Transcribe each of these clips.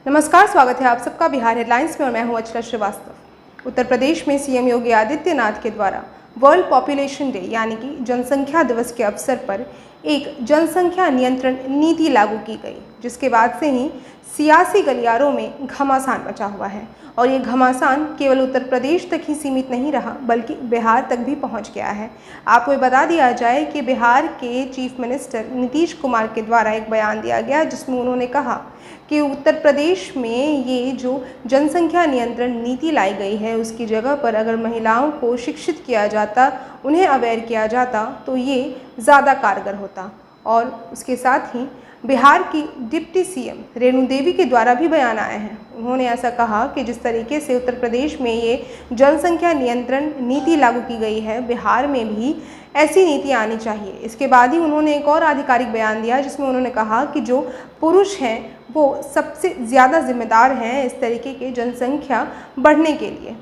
नमस्कार, स्वागत है आप सबका बिहार हेडलाइंस में और मैं हूं अचला श्रीवास्तव। उत्तर प्रदेश में सीएम योगी आदित्यनाथ के द्वारा वर्ल्ड पॉपुलेशन डे यानी कि जनसंख्या दिवस के अवसर पर एक जनसंख्या नियंत्रण नीति लागू की गई, जिसके बाद से ही सियासी गलियारों में घमासान मचा हुआ है। और ये घमासान केवल उत्तर प्रदेश तक ही सीमित नहीं रहा, बल्कि बिहार तक भी पहुंच गया है। आपको बता दिया जाए कि बिहार के चीफ मिनिस्टर नीतीश कुमार के द्वारा एक बयान दिया गया, जिसमें उन्होंने कहा कि उत्तर प्रदेश में ये जो जनसंख्या नियंत्रण नीति लाई गई है, उसकी जगह पर अगर महिलाओं को शिक्षित किया जाता, उन्हें अवेयर किया जाता, तो ये ज़्यादा कारगर होता। और उसके साथ ही बिहार की डिप्टी सीएम रेणु देवी के द्वारा भी बयान आए हैं। उन्होंने ऐसा कहा कि जिस तरीके से उत्तर प्रदेश में ये जनसंख्या नियंत्रण नीति लागू की गई है, बिहार में भी ऐसी नीति आनी चाहिए। इसके बाद ही उन्होंने एक और आधिकारिक बयान दिया, जिसमें उन्होंने कहा कि जो पुरुष हैं वो सबसे ज़्यादा जिम्मेदार हैं इस तरीके के जनसंख्या बढ़ने के लिए।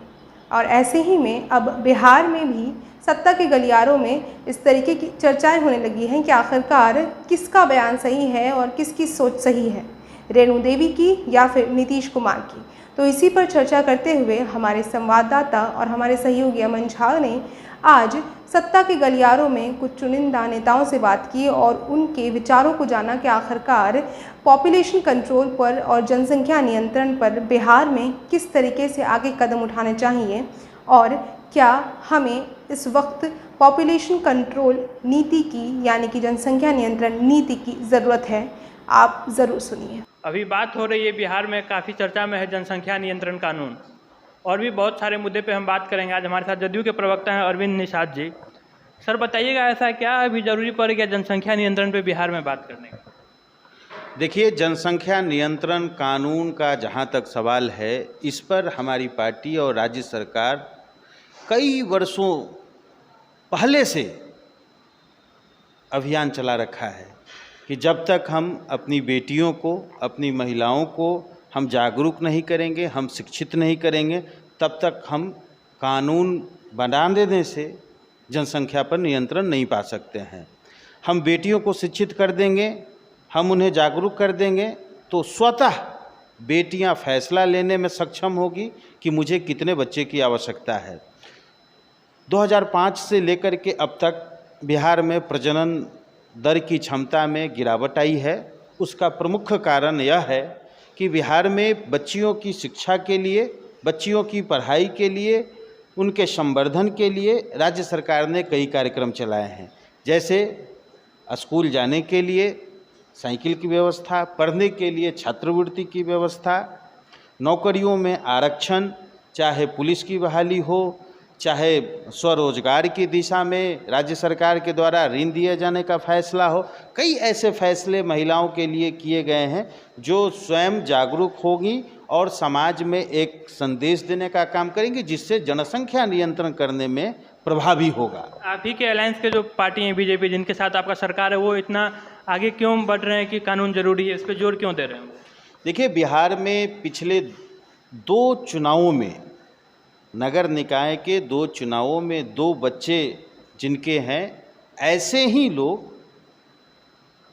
और ऐसे ही में अब बिहार में भी सत्ता के गलियारों में इस तरीके की चर्चाएं होने लगी हैं कि आखिरकार किसका बयान सही है और किसकी सोच सही है, रेणु देवी की या फिर नीतीश कुमार की। तो इसी पर चर्चा करते हुए हमारे संवाददाता और हमारे सहयोगी अमन झा ने आज सत्ता के गलियारों में कुछ चुनिंदा नेताओं से बात की और उनके विचारों को जाना कि आखिरकार पॉपुलेशन कंट्रोल पर और जनसंख्या नियंत्रण पर बिहार में किस तरीके से आगे कदम उठाने चाहिए और क्या हमें इस वक्त पॉपुलेशन कंट्रोल नीति की यानी कि जनसंख्या नियंत्रण नीति की ज़रूरत है। आप ज़रूर सुनिए। अभी बात हो रही है बिहार में काफ़ी चर्चा में है जनसंख्या नियंत्रण कानून, और भी बहुत सारे मुद्दे पे हम बात करेंगे। आज हमारे साथ जदयू के प्रवक्ता हैं अरविंद निषाद जी। सर बताइएगा, ऐसा क्या अभी ज़रूरी पड़ गया जनसंख्या नियंत्रण पे बिहार में बात करने का? देखिए, जनसंख्या नियंत्रण कानून का जहाँ तक सवाल है, इस पर हमारी पार्टी और राज्य सरकार कई वर्षों पहले से अभियान चला रखा है कि जब तक हम अपनी बेटियों को, अपनी महिलाओं को हम जागरूक नहीं करेंगे, हम शिक्षित नहीं करेंगे, तब तक हम कानून बना देने से जनसंख्या पर नियंत्रण नहीं पा सकते हैं। हम बेटियों को शिक्षित कर देंगे, हम उन्हें जागरूक कर देंगे, तो स्वतः बेटियां फैसला लेने में सक्षम होगी कि मुझे कितने बच्चे की आवश्यकता है। 2005 से लेकर के अब तक बिहार में प्रजनन दर की क्षमता में गिरावट आई है। उसका प्रमुख कारण यह है कि बिहार में बच्चियों की शिक्षा के लिए, बच्चियों की पढ़ाई के लिए, उनके संवर्धन के लिए राज्य सरकार ने कई कार्यक्रम चलाए हैं। जैसे स्कूल जाने के लिए साइकिल की व्यवस्था, पढ़ने के लिए छात्रवृत्ति की व्यवस्था, नौकरियों में आरक्षण, चाहे पुलिस की बहाली हो, चाहे स्वरोजगार की दिशा में राज्य सरकार के द्वारा ऋण दिए जाने का फैसला हो। कई ऐसे फैसले महिलाओं के लिए किए गए हैं जो स्वयं जागरूक होगी और समाज में एक संदेश देने का काम करेंगे, जिससे जनसंख्या नियंत्रण करने में प्रभावी होगा। आप ही के अलायंस के जो पार्टी हैं बीजेपी, जिनके साथ आपका सरकार है, वो इतना आगे क्यों बढ़ रहे हैं कि कानून जरूरी है, इस पर जोर क्यों दे रहे हैं? देखिए, बिहार में पिछले 2 चुनावों में, नगर निकाय के 2 चुनावों में 2 बच्चे जिनके हैं, ऐसे ही लोग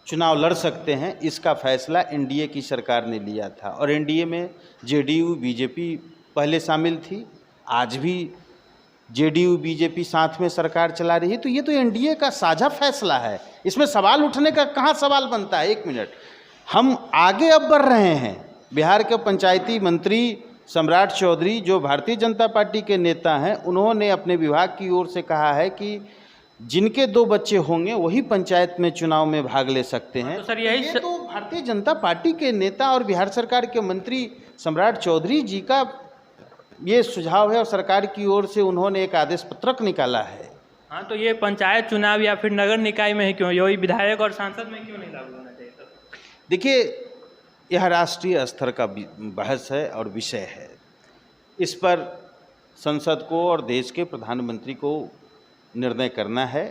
चुनाव लड़ सकते हैं, इसका फैसला एनडीए की सरकार ने लिया था। और एनडीए में जेडीयू बीजेपी पहले शामिल थी, आज भी जेडीयू बीजेपी साथ में सरकार चला रही है। तो ये तो एनडीए का साझा फैसला है, इसमें सवाल उठने का कहाँ सवाल बनता है? 1 मिनट, हम आगे अब बढ़ रहे हैं। बिहार के पंचायती मंत्री सम्राट चौधरी, जो भारतीय जनता पार्टी के नेता हैं, उन्होंने अपने विभाग की ओर से कहा है कि जिनके 2 बच्चे होंगे वही पंचायत में चुनाव में भाग ले सकते हैं। तो सर यही तो भारतीय जनता पार्टी के नेता और बिहार सरकार के मंत्री सम्राट चौधरी जी का ये सुझाव है और सरकार की ओर से उन्होंने एक आदेश पत्रक निकाला है। हाँ, तो ये पंचायत चुनाव या फिर नगर निकाय में ही क्यों, यही विधायक और सांसद में क्यों नहीं लागू होना चाहिए? देखिए, यह राष्ट्रीय स्तर का बहस है और विषय है। इस पर संसद को और देश के प्रधानमंत्री को निर्णय करना है।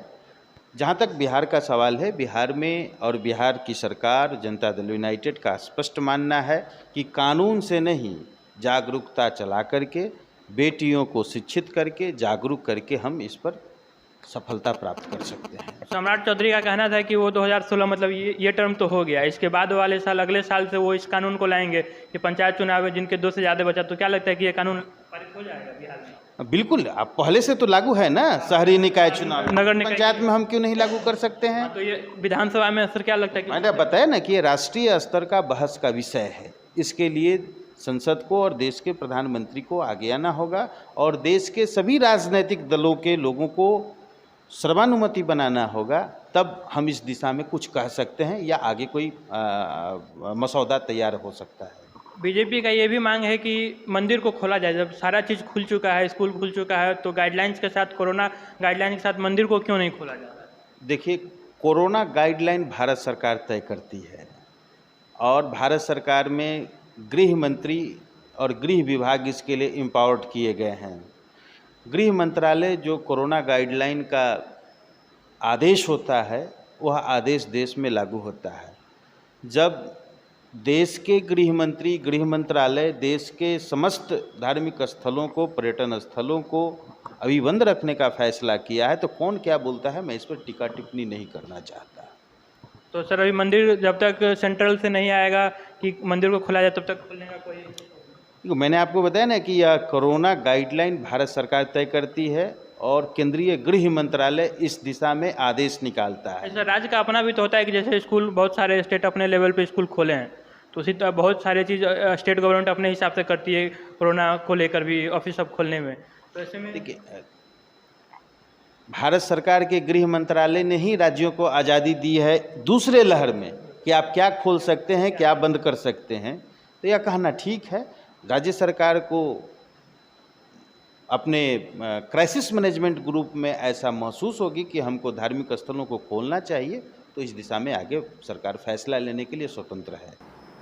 जहाँ तक बिहार का सवाल है, बिहार में और बिहार की सरकार जनता दल यूनाइटेड का स्पष्ट मानना है कि कानून से नहीं, जागरूकता चला करके, बेटियों को शिक्षित करके, जागरूक करके हम इस पर सफलता प्राप्त कर सकते हैं। सम्राट चौधरी का कहना था कि वो 2016 मतलब ये टर्म तो हो गया, इसके बाद वाले साल अगले साल से वो इस कानून को लाएंगे कि पंचायत चुनाव है जिनके 2 से ज़्यादा बचा। तो क्या लगता है कि ये कानून पारित हो जाएगा बिहार में? बिल्कुल, अब पहले से तो लागू है ना, शहरी निकाय चुनाव, नगर निकाय पंचायत में हम क्यों नहीं लागू कर सकते हैं? तो ये विधानसभा में असर क्या लगता है कि मैंने बताया ना कि ये राष्ट्रीय स्तर का बहस का विषय है। इसके लिए संसद को और देश के प्रधानमंत्री को आगे आना होगा और देश के सभी राजनीतिक दलों के लोगों को सर्वानुमति बनाना होगा, तब हम इस दिशा में कुछ कह सकते हैं या आगे कोई मसौदा तैयार हो सकता है। बीजेपी का ये भी मांग है कि मंदिर को खोला जाए। जब सारा चीज़ खुल चुका है, स्कूल खुल चुका है, तो गाइडलाइंस के साथ, कोरोना गाइडलाइन के साथ मंदिर को क्यों नहीं खोला जा रहा है? देखिए, कोरोना गाइडलाइन भारत सरकार तय करती है और भारत सरकार में गृह मंत्री और गृह विभाग इसके लिए एम्पावर्ड किए गए हैं। गृह मंत्रालय जो कोरोना गाइडलाइन का आदेश होता है, वह आदेश देश में लागू होता है। जब देश के गृह मंत्री, गृह मंत्रालय देश के समस्त धार्मिक स्थलों को, पर्यटन स्थलों को अभी बंद रखने का फैसला किया है, तो कौन क्या बोलता है मैं इस पर टीका टिप्पणी नहीं करना चाहता। तो सर, अभी मंदिर जब तक सेंट्रल से नहीं आएगा कि मंदिर को खोला जाए, तब तक खोलने का कोई? मैंने आपको बताया ना कि यह कोरोना गाइडलाइन भारत सरकार तय करती है और केंद्रीय गृह मंत्रालय इस दिशा में आदेश निकालता है। सर, राज्य का अपना भी तो होता है कि जैसे स्कूल, बहुत सारे स्टेट अपने लेवल पे स्कूल खोले हैं, तो उसी तरह बहुत सारे चीज़ स्टेट गवर्नमेंट अपने हिसाब से करती है कोरोना को लेकर भी, ऑफिस सब खोलने में। तो ऐसे में देखिए, भारत सरकार के गृह मंत्रालय ने ही राज्यों को आज़ादी दी है दूसरे लहर में कि आप क्या खोल सकते हैं, क्या बंद कर सकते हैं। तो यह कहना ठीक है, राज्य सरकार को अपने क्राइसिस मैनेजमेंट ग्रुप में ऐसा महसूस होगी कि हमको धार्मिक स्थलों को खोलना चाहिए, तो इस दिशा में आगे सरकार फैसला लेने के लिए स्वतंत्र है।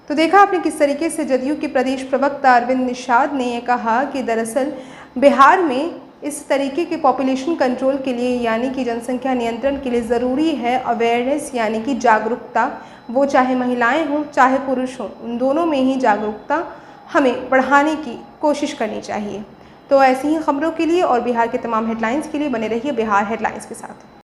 तो देखा आपने किस तरीके से जदयू के प्रदेश प्रवक्ता अरविंद निषाद ने ये कहा कि दरअसल बिहार में इस तरीके के पॉपुलेशन कंट्रोल के लिए, यानी कि जनसंख्या नियंत्रण के लिए ज़रूरी है अवेयरनेस, यानी कि जागरूकता। वो चाहे महिलाएं हों चाहे पुरुष हों, उन दोनों में ही जागरूकता हमें बढ़ाने की कोशिश करनी चाहिए। तो ऐसी ही खबरों के लिए और बिहार के तमाम हेडलाइंस के लिए बने रहिए बिहार हेडलाइंस के साथ।